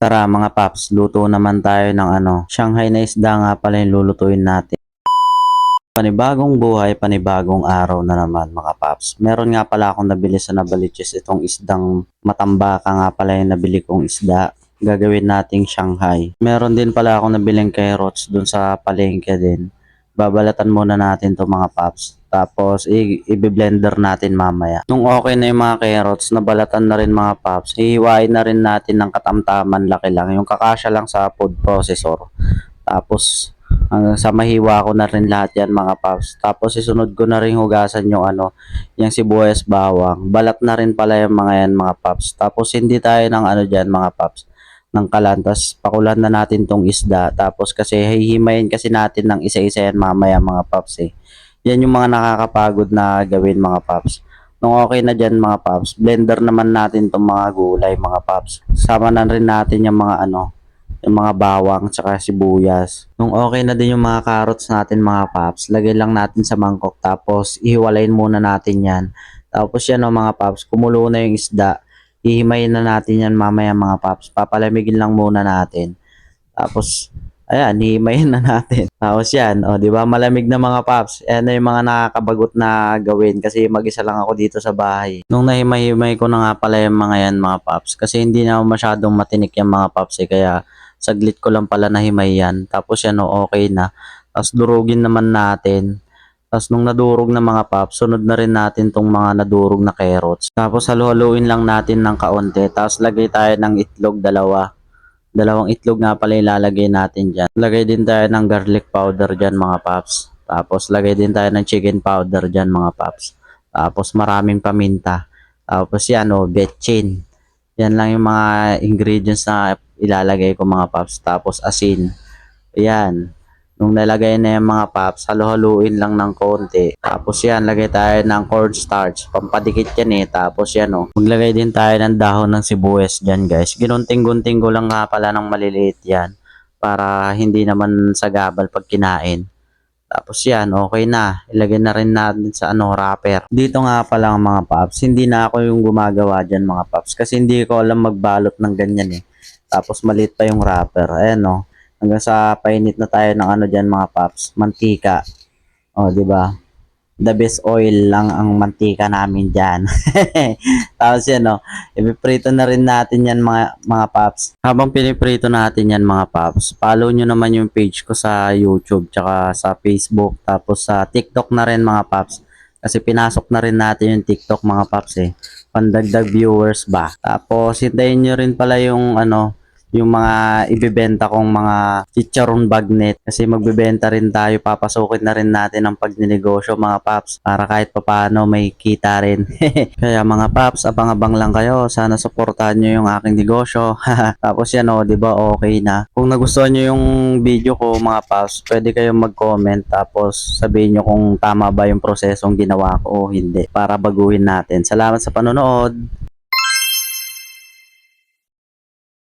Tara mga paps, luto naman tayo ng Shanghai na isda nga pala yung lulutuin natin. Panibagong buhay, panibagong araw na naman mga paps. Meron nga pala akong nabili sa Nabaliches itong isdang matambaka nga pala yung nabili kong isda. Gagawin nating Shanghai. Meron din pala akong nabiling carrots dun sa palengke din. Babalatan muna natin to mga paps. Tapos i-blender natin mamaya. Nung okay na yung mga carrots, nabalatan na rin mga paps. Hihiwain na rin natin ng katamtaman laki lang. Yung kakasya lang sa food processor. Tapos hanggang sa mahiwa ko na rin lahat yan mga paps. Tapos isunod ko na rin hugasan yung yung sibuyas bawang. Balat na rin pala yung mga yan mga paps. Tapos hindi tayo ng dyan mga paps ng kalan. Tapos pakulan na natin tong isda. Tapos kasi hihimayin kasi natin ng isa-isa yan mamaya mga paps eh. Yan yung mga nakakapagod na gawin mga paps. Nung okay na dyan mga paps, blender naman natin tong mga gulay mga paps. Sama na rin natin yung mga yung mga bawang tsaka sibuyas. Nung okay na din yung mga carrots natin mga paps, lagay lang natin sa mangkok tapos ihiwalayin muna natin yan. Tapos yan mga paps, kumulo na yung isda. Hihimayin na natin yan mamaya mga paps. Papalamigin lang muna natin. Tapos ayan, hihimayin na natin. Tapos yan, di ba malamig na mga paps. Ayan na yung mga nakakabagot na gawin kasi mag-isa lang ako dito sa bahay. Nung nahimay-himay ko na nga pala yung mga yan mga paps kasi hindi na masyadong matinik yung mga paps kaya saglit ko lang pala nahimay yan. Tapos yan okay na. Tapos durugin naman natin. Tapos nung nadurog na mga paps, sunod na rin natin tong mga nadurog na carrots. Tapos halu-haluin lang natin ng kaunti. Tapos lagay tayo ng itlog, dalawang itlog nga pala ilalagay natin dyan. Lagay din tayo ng garlic powder dyan mga paps. Tapos lagay din tayo ng chicken powder dyan mga paps. Tapos maraming paminta. Tapos yan betchin. Yan lang yung mga ingredients na ilalagay ko mga paps. Tapos asin. Ayan. Nung nalagay na yung mga paps, halu-haluin lang ng konti. Tapos yan, lagay tayo ng cornstarch. Pampadikit yan Tapos yan maglagay din tayo ng dahon ng sibuyas dyan guys. Ginunting-gunting ko lang nga pala ng maliliit yan. Para hindi naman sagabal pag kinain. Tapos yan, okay na. Ilagay na rin natin sa wrapper. Dito nga pala mga paps, hindi na ako yung gumagawa dyan mga paps. Kasi hindi ko alam magbalot ng ganyan Tapos maliit pa yung wrapper. Ayan hanggang sa painit na tayo ng dyan mga paps. Mantika. Di ba? The best oil lang ang mantika namin dyan. Tapos yan ipiprito na rin natin yan mga paps. Habang piniprito natin yan mga paps, follow nyo naman yung page ko sa YouTube tsaka sa Facebook. Tapos sa TikTok na rin mga paps. Kasi pinasok na rin natin yung TikTok mga paps Pandagdag viewers ba. Tapos hintayin nyo rin pala yung yung mga ibebenta kong mga chicharon bagnet kasi magbebenta rin tayo, papasukin na rin natin ang pagninegosyo mga paps para kahit papaano may kita rin. Kaya mga paps, abang-abang lang kayo, sana suportahan nyo yung aking negosyo. Tapos yan di ba okay na. Kung nagustuhan nyo yung video ko mga paps, pwede kayong mag-comment tapos sabihin nyo kung tama ba yung prosesong ginawa ko o hindi para baguhin natin. Salamat sa panonood.